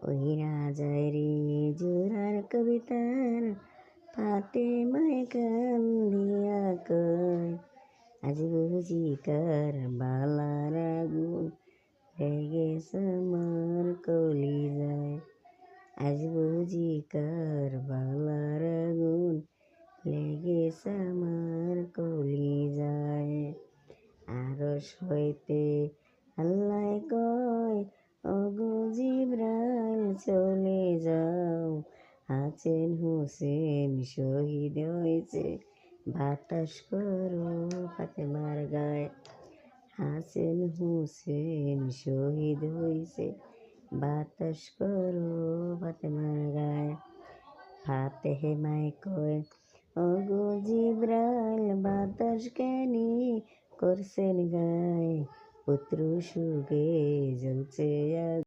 ওইরা যায় রে জোড়ার কবিতার ফাতেমায় কান দিয়া কয়, আজ বুঝি কার বালার আগুন লেগেছে আমার কলিজায়। আজ বুঝি কার বালার আগুন লেগেছে আমার কলিজায়। আরশ হইতে আল্লাহ কয়, ওগো জিবরাইল চলে যাও, হাসান হোসেন শহীদ হয়েছে, বাতাস করো ফাতেমার গায়ে। হাসান হোসেন শহীদ হয়েছে, বাতাস করো ফাতেমার গায়ে। ফাতেমায় কয়, ওগো জিবরাইল বাতাস কেনি করছেন গায়ে, পুত্র সুখে জ্বলছে